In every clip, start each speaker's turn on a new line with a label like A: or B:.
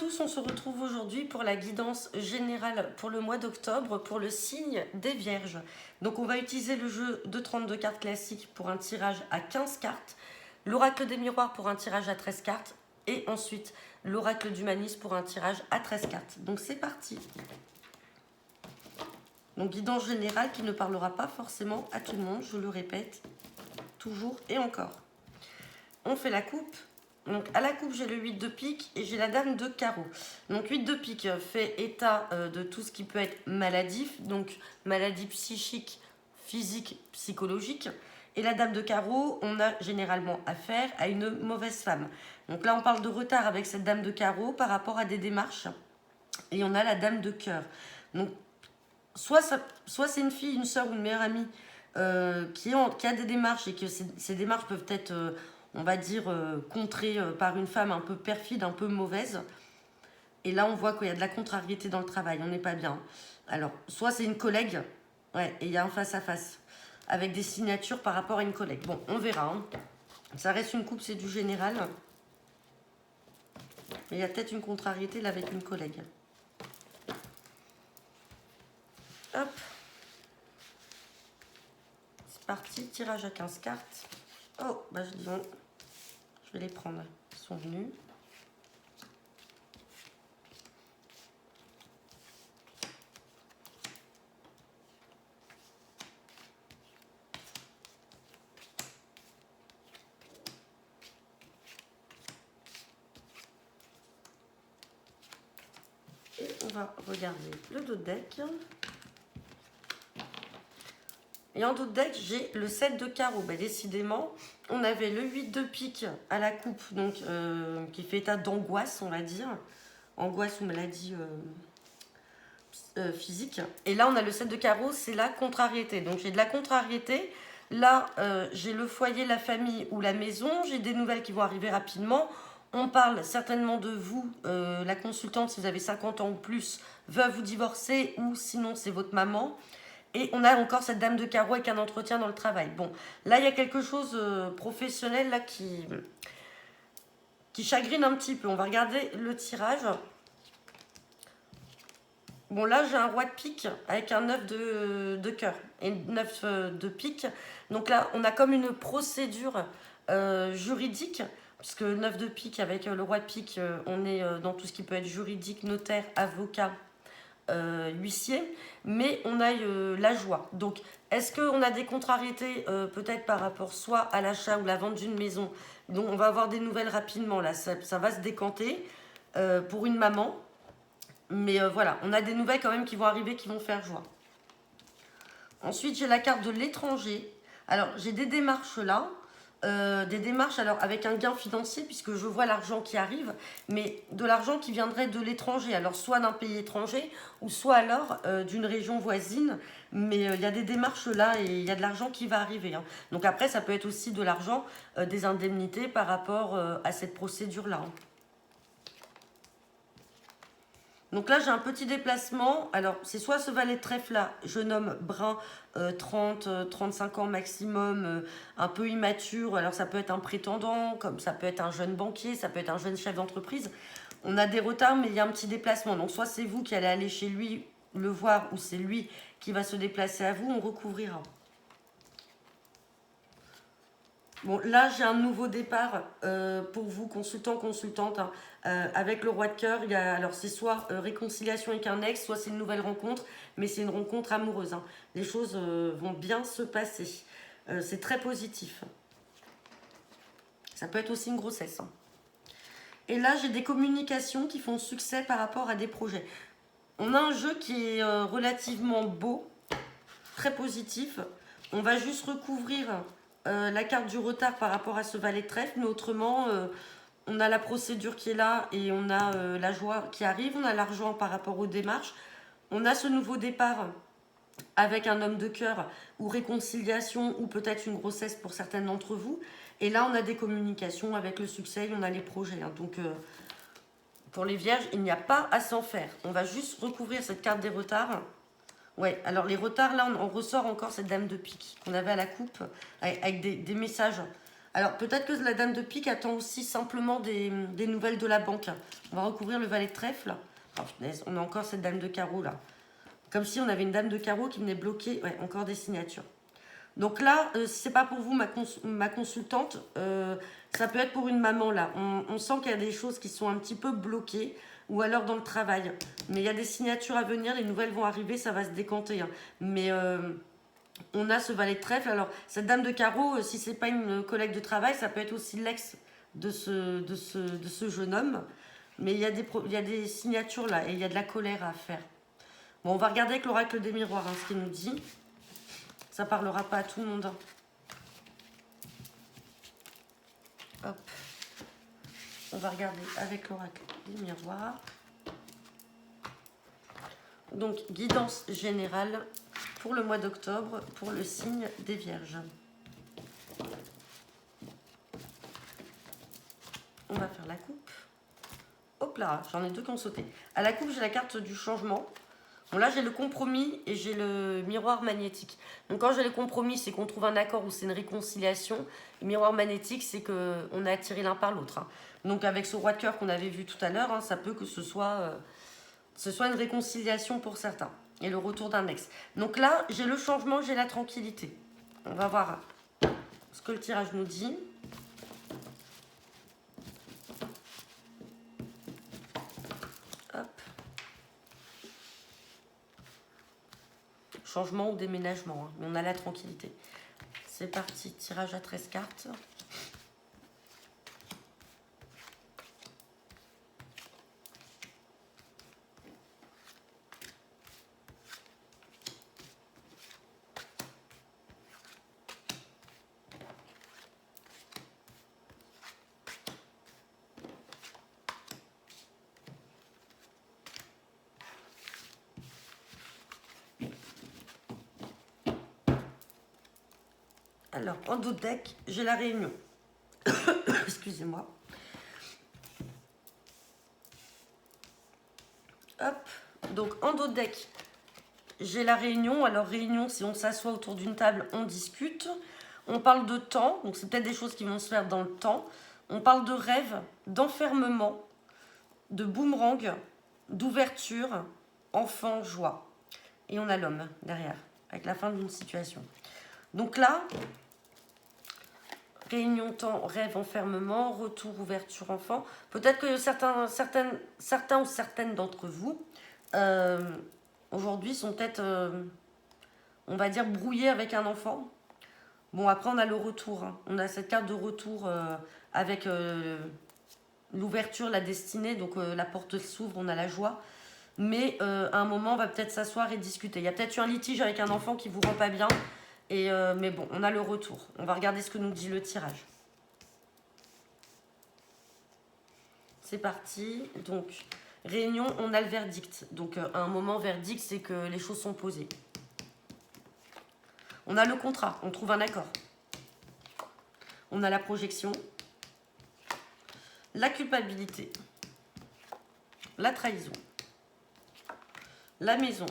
A: tous, on se retrouve aujourd'hui pour la guidance générale pour le mois d'octobre pour le signe des Vierges. Donc on va utiliser le jeu de 32 cartes classiques pour un tirage à 15 cartes, l'oracle des miroirs pour un tirage à 13 cartes et ensuite l'oracle d'humanisme pour un tirage à 13 cartes. Donc c'est parti. Donc guidance générale qui ne parlera pas forcément à tout le monde, je le répète, toujours et encore. On fait la coupe. Donc à la coupe, j'ai le 8 de pique et j'ai la dame de carreau. Donc 8 de pique fait état de tout ce qui peut être maladif, donc maladie psychique, physique, psychologique. Et la dame de carreau, on a généralement affaire à une mauvaise femme. Donc là, on parle de retard avec cette dame de carreau par rapport à des démarches. Et on a la dame de cœur. Donc soit c'est une fille, une soeur ou une meilleure amie qui a des démarches et que ces démarches peuvent être... on va dire, contrée par une femme un peu perfide, un peu mauvaise. Et là, on voit qu'il y a de la contrariété dans le travail, on n'est pas bien. Alors, soit c'est une collègue, ouais, et il y a un face-à-face, avec des signatures par rapport à une collègue. Bon, on verra. Hein. Ça reste une coupe, c'est du général. Mais il y a peut-être une contrariété là avec une collègue. Hop. C'est parti, tirage à 15 cartes. Oh, bah je dis non. Je vais les prendre, ils sont venus. Et on va regarder le dos de deck. Et en dos de deck, j'ai le 7 de carreau. Ben, décidément, on avait le 8 de pique à la coupe, donc qui fait état d'angoisse, on va dire. Angoisse ou maladie physique. Et là, on a le 7 de carreau, c'est la contrariété. Donc, j'ai de la contrariété. Là, j'ai le foyer, la famille ou la maison. J'ai des nouvelles qui vont arriver rapidement. On parle certainement de vous, la consultante, si vous avez 50 ans ou plus, veut vous divorcer ou sinon, c'est votre maman. Et on a encore cette dame de carreau avec un entretien dans le travail. Bon, là, il y a quelque chose professionnel là, qui chagrine un petit peu. On va regarder le tirage. Bon, là, j'ai un roi de pique avec un 9 de cœur et 9 de pique. Donc là, on a comme une procédure juridique, puisque 9 de pique avec le roi de pique, on est dans tout ce qui peut être juridique, notaire, avocat, huissier, mais on a la joie. Donc, est-ce qu'on a des contrariétés peut-être par rapport soit à l'achat ou la vente d'une maison? Donc, on va avoir des nouvelles rapidement, là, ça va se décanter pour une maman. Mais voilà, on a des nouvelles quand même qui vont arriver, qui vont faire joie. Ensuite, j'ai la carte de l'étranger. Alors, j'ai des démarches là. Des démarches alors avec un gain financier puisque je vois l'argent qui arrive, mais de l'argent qui viendrait de l'étranger, alors soit d'un pays étranger ou soit alors d'une région voisine, mais il y a des démarches là et il y a de l'argent qui va arriver. Hein. Donc après ça peut être aussi de l'argent, des indemnités par rapport à cette procédure là. Hein. Donc là, j'ai un petit déplacement. Alors, c'est soit ce valet de trèfle-là, jeune homme brun, 30, 35 ans maximum, un peu immature. Alors, ça peut être un prétendant, comme ça peut être un jeune banquier, ça peut être un jeune chef d'entreprise. On a des retards, mais il y a un petit déplacement. Donc, soit c'est vous qui allez aller chez lui le voir, ou c'est lui qui va se déplacer à vous, on recouvrira. Bon, là, j'ai un nouveau départ pour vous, consultant, consultante, hein, avec le roi de cœur. Alors, c'est soit réconciliation avec un ex, soit c'est une nouvelle rencontre, mais c'est une rencontre amoureuse. Hein. Les choses vont bien se passer. C'est très positif. Ça peut être aussi une grossesse. Hein. Et là, j'ai des communications qui font succès par rapport à des projets. On a un jeu qui est relativement beau, très positif. On va juste recouvrir... la carte du retard par rapport à ce valet de trèfle, mais autrement, on a la procédure qui est là et on a la joie qui arrive, on a l'argent par rapport aux démarches, on a ce nouveau départ avec un homme de cœur ou réconciliation ou peut-être une grossesse pour certaines d'entre vous, et là on a des communications avec le succès, on a les projets, hein. Donc pour les vierges, il n'y a pas à s'en faire, on va juste recouvrir cette carte des retards. Ouais, alors les retards, là, on ressort encore cette dame de pique qu'on avait à la coupe avec des messages Alors, peut-être que la dame de pique attend aussi simplement des nouvelles de la banque. On va recouvrir le valet de trèfle. Oh, punaise, on a encore cette dame de carreau, là. Comme si on avait une dame de carreau qui venait bloquer. Ouais, encore des signatures. Donc là, si c'est pas pour vous, ma consultante, ça peut être pour une maman, là. On sent qu'il y a des choses qui sont un petit peu bloquées, ou alors dans le travail. Mais il y a des signatures à venir, les nouvelles vont arriver, ça va se décanter, hein. Mais on a ce valet de trèfle. Alors, cette dame de carreau, si c'est pas une collègue de travail, ça peut être aussi l'ex de ce jeune homme. Mais il y a des signatures là, et il y a de la colère à faire. Bon, on va regarder avec l'oracle des miroirs, hein, ce qu'il nous dit. Ça parlera pas à tout le monde, hein. Hop. On va regarder avec l'oracle des miroirs. Donc, guidance générale pour le mois d'octobre, pour le signe des Vierges. On va faire la coupe. Hop là, j'en ai deux qui ont sauté. À la coupe, j'ai la carte du changement. Bon, là, j'ai le compromis et j'ai le miroir magnétique. Donc, quand j'ai le compromis, c'est qu'on trouve un accord ou c'est une réconciliation. Le miroir magnétique, c'est qu'on est attiré l'un par l'autre, hein. Donc, avec ce roi de cœur qu'on avait vu tout à l'heure, hein, ça peut que ce soit une réconciliation pour certains. Et le retour d'un ex. Donc là, j'ai le changement, j'ai la tranquillité. On va voir ce que le tirage nous dit. Hop. Changement ou déménagement, hein, mais on a la tranquillité. C'est parti, tirage à 13 cartes. Alors, en dos de deck, j'ai la réunion. Excusez-moi. Hop. Donc, en dos de deck, j'ai la réunion. Alors, réunion, si on s'assoit autour d'une table, on discute. On parle de temps. Donc, c'est peut-être des choses qui vont se faire dans le temps. On parle de rêve, d'enfermement, de boomerang, d'ouverture, enfant, joie. Et on a l'homme derrière, avec la fin d'une situation. Donc là, réunion, temps, rêve, enfermement, retour, ouverture, enfant. Peut-être que certains ou certaines d'entre vous, aujourd'hui, sont peut-être, on va dire, brouillés avec un enfant. Bon, après, on a le retour, hein. On a cette carte de retour avec l'ouverture, la destinée. Donc, la porte s'ouvre, on a la joie. Mais à un moment, on va peut-être s'asseoir et discuter. Il y a peut-être eu un litige avec un enfant qui vous rend pas bien. Mais bon, on a le retour. On va regarder ce que nous dit le tirage. C'est parti. Donc, réunion, on a le verdict. Donc, à un moment, verdict, c'est que les choses sont posées. On a le contrat, on trouve un accord. On a la projection, la culpabilité, la trahison, la maison,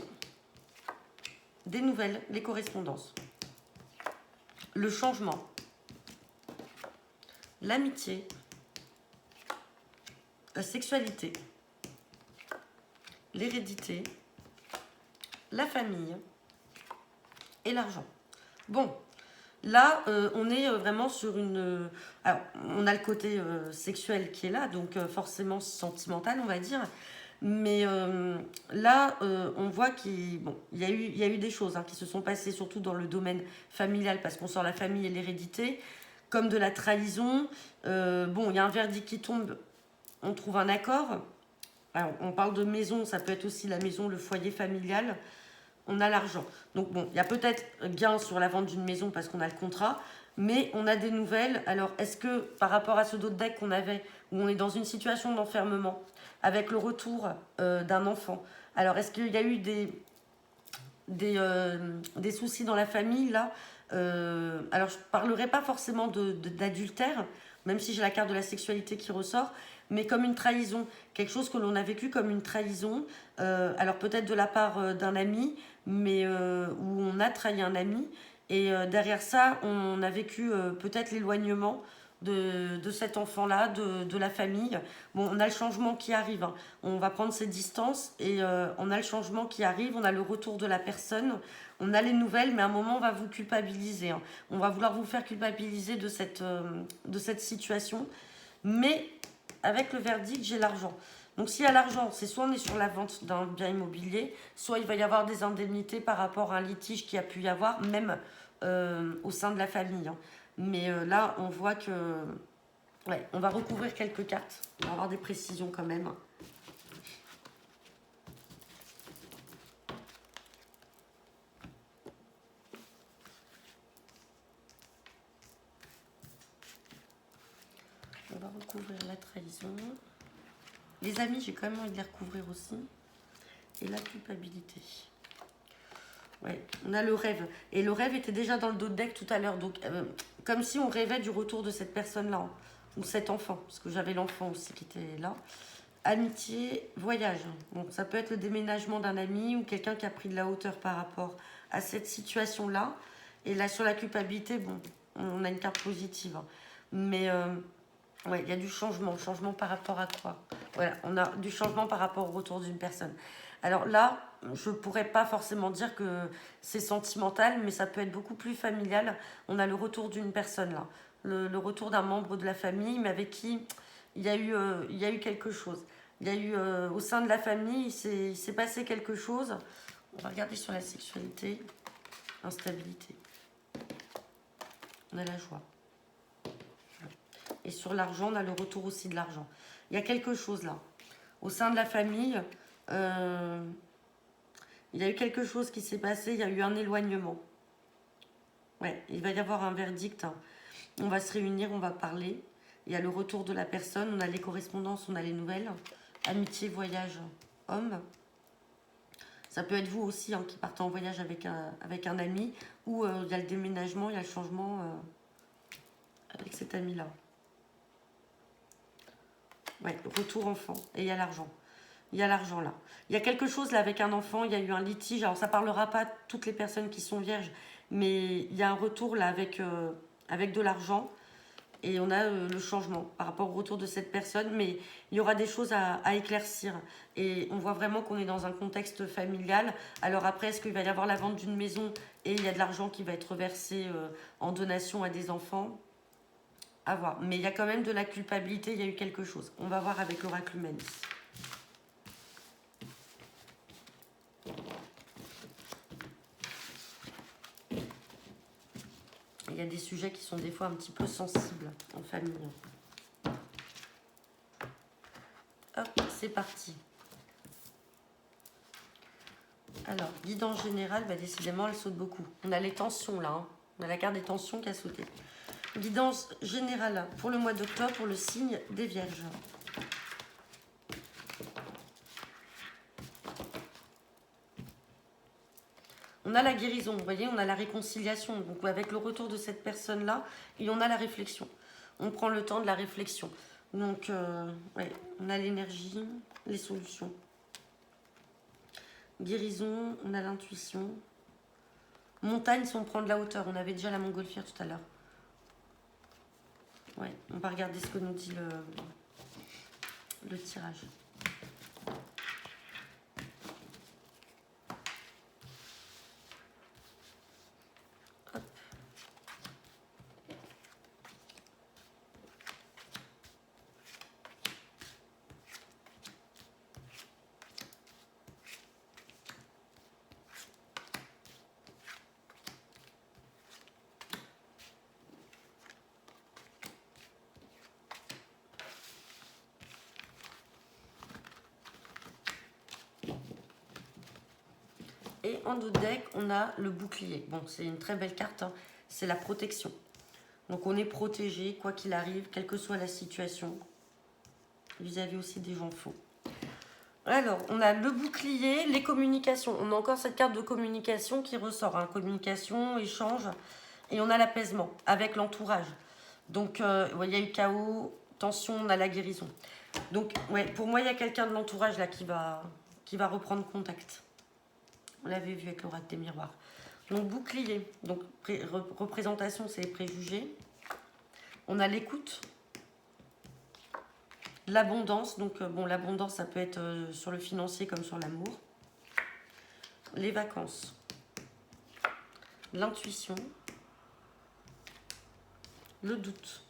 A: des nouvelles, les correspondances, le changement, l'amitié, la sexualité, l'hérédité, la famille et l'argent. Bon, là, on est vraiment sur une... alors, on a le côté sexuel qui est là, donc forcément sentimental, on va dire. Mais là, on voit qu'il y a eu des choses, hein, qui se sont passées, surtout dans le domaine familial, parce qu'on sort la famille et l'hérédité, comme de la trahison. Bon, il y a un verdict qui tombe, on trouve un accord. Alors, on parle de maison, ça peut être aussi la maison, le foyer familial. On a l'argent. Donc bon, il y a peut-être gain sur la vente d'une maison parce qu'on a le contrat, mais on a des nouvelles. Alors, est-ce que par rapport à ce dos de deck qu'on avait, où on est dans une situation d'enfermement, avec le retour d'un enfant, alors est-ce qu'il y a eu des soucis dans la famille là? Alors, je ne parlerai pas forcément d'adultère, même si j'ai la carte de la sexualité qui ressort, mais comme une trahison, quelque chose que l'on a vécu comme une trahison, alors peut-être de la part d'un ami, mais où on a trahi un ami, Et derrière ça, on a vécu peut-être l'éloignement de cet enfant-là, de la famille. Bon, on a le changement qui arrive, hein. On va prendre ses distances et on a le changement qui arrive, on a le retour de la personne, on a les nouvelles, mais à un moment, on va vous culpabiliser, hein. On va vouloir vous faire culpabiliser de cette situation. Mais avec le verdict, j'ai l'argent. Donc s'il y a l'argent, c'est soit on est sur la vente d'un bien immobilier, soit il va y avoir des indemnités par rapport à un litige qui a pu y avoir, même au sein de la famille, hein. Mais là, on voit que... Ouais, on va recouvrir quelques cartes. On va avoir des précisions quand même. On va recouvrir la trahison. Les amis, j'ai quand même envie de les recouvrir aussi. Et la culpabilité. Ouais, on a le rêve. Et le rêve était déjà dans le dos de deck tout à l'heure. Donc, comme si on rêvait du retour de cette personne-là, hein, ou cet enfant. Parce que j'avais l'enfant aussi qui était là. Amitié, voyage. Bon, ça peut être le déménagement d'un ami ou quelqu'un qui a pris de la hauteur par rapport à cette situation-là. Et là, sur la culpabilité, bon, on a une carte positive, hein. Mais ouais, il y a du changement. Changement par rapport à quoi? Voilà, on a du changement par rapport au retour d'une personne. Alors là, je ne pourrais pas forcément dire que c'est sentimental, mais ça peut être beaucoup plus familial. On a le retour d'une personne là. Le retour d'un membre de la famille, mais avec qui il y a eu quelque chose. Il y a eu au sein de la famille, il s'est passé quelque chose. On va regarder sur la sexualité, instabilité. On a la joie. Et sur l'argent, on a le retour aussi de l'argent. Il y a quelque chose là. Au sein de la famille, il y a eu quelque chose qui s'est passé, il y a eu un éloignement. Ouais, il va y avoir un verdict, hein. On va se réunir, on va parler. Il y a le retour de la personne, on a les correspondances, on a les nouvelles. Amitié, voyage, homme. Ça peut être vous aussi, hein, qui partez en voyage avec un ami. Ou il y a le déménagement, il y a le changement avec cet ami-là. Ouais, retour enfant. Et il y a l'argent. Il y a l'argent là. Il y a quelque chose là avec un enfant, il y a eu un litige. Alors ça parlera pas de toutes les personnes qui sont vierges, mais il y a un retour là avec de l'argent. Et on a le changement par rapport au retour de cette personne, mais il y aura des choses à éclaircir. Et on voit vraiment qu'on est dans un contexte familial. Alors après, est-ce qu'il va y avoir la vente d'une maison et il y a de l'argent qui va être versé en donation à des enfants? À voir. Mais il y a quand même de la culpabilité, il y a eu quelque chose. On va voir avec l'oracle Humanis. Il y a des sujets qui sont des fois un petit peu sensibles en famille. Hop, c'est parti. Alors, guidance générale, bah décidément, elle saute beaucoup. On a les tensions là, hein. On a la carte des tensions qui a sauté. Guidance générale pour le mois d'octobre, pour le signe des Vierges. On a la guérison, vous voyez, on a la réconciliation. Donc avec le retour de cette personne-là, et on a la réflexion. On prend le temps de la réflexion. Donc, ouais, on a l'énergie, les solutions. Guérison, on a l'intuition. Montagne, si on prend de la hauteur. On avait déjà la montgolfière tout à l'heure. Ouais, on va regarder ce que nous dit le tirage. Et en dos de deck, on a le bouclier. Bon, c'est une très belle carte, hein. C'est la protection. Donc on est protégé, quoi qu'il arrive, quelle que soit la situation, vis-à-vis aussi des gens faux. Alors, on a le bouclier, les communications. On a encore cette carte de communication qui ressort, hein. Communication, échange. Et on a l'apaisement avec l'entourage. Donc, ouais, il y a eu chaos, tension, on a la guérison. Donc, ouais, pour moi, il y a quelqu'un de l'entourage là qui va reprendre contact. On l'avait vu avec l'oracle des miroirs. Donc bouclier, donc représentation, c'est les préjugés. On a l'écoute, l'abondance, donc bon, l'abondance, ça peut être sur le financier comme sur l'amour. Les vacances, l'intuition, le doute.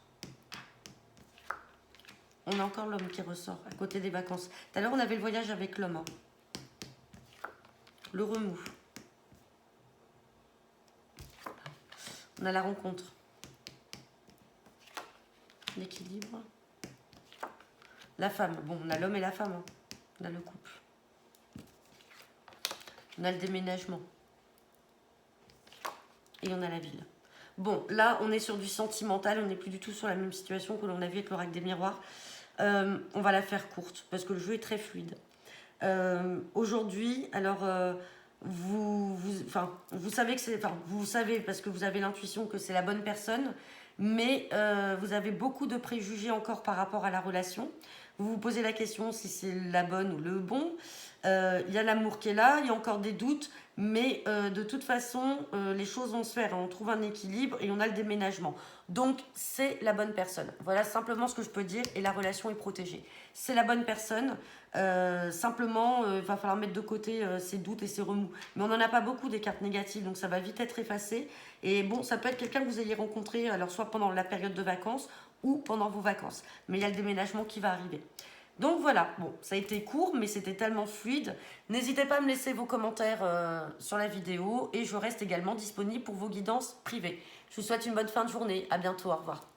A: On a encore l'homme qui ressort à côté des vacances. Tout à l'heure, on avait le voyage avec l'homme. Hein. Le remous. On a la rencontre. L'équilibre. La femme. Bon, on a l'homme et la femme. Hein. On a le couple. On a le déménagement. Et on a la ville. Bon, là, on est sur du sentimental. On n'est plus du tout sur la même situation que l'on a vu avec l'oracle des miroirs. On va la faire courte parce que le jeu est très fluide. Aujourd'hui, alors... vous savez que c'est, enfin, vous savez parce que vous avez l'intuition que c'est la bonne personne, mais vous avez beaucoup de préjugés encore par rapport à la relation. Vous vous posez la question si c'est la bonne ou le bon. Il y a l'amour qui est là, il y a encore des doutes, mais de toute façon, les choses vont se faire. On trouve un équilibre et on a le déménagement. Donc, c'est la bonne personne. Voilà simplement ce que je peux dire et la relation est protégée. C'est la bonne personne. Simplement, il va falloir mettre de côté ses doutes et ses remous. Mais on n'en a pas beaucoup des cartes négatives, donc ça va vite être effacé. Et bon, ça peut être quelqu'un que vous ayez rencontré, alors soit pendant la période de vacances ou pendant vos vacances. Mais il y a le déménagement qui va arriver. Donc voilà, bon, ça a été court, mais c'était tellement fluide. N'hésitez pas à me laisser vos commentaires sur la vidéo et je reste également disponible pour vos guidances privées. Je vous souhaite une bonne fin de journée. À bientôt, au revoir.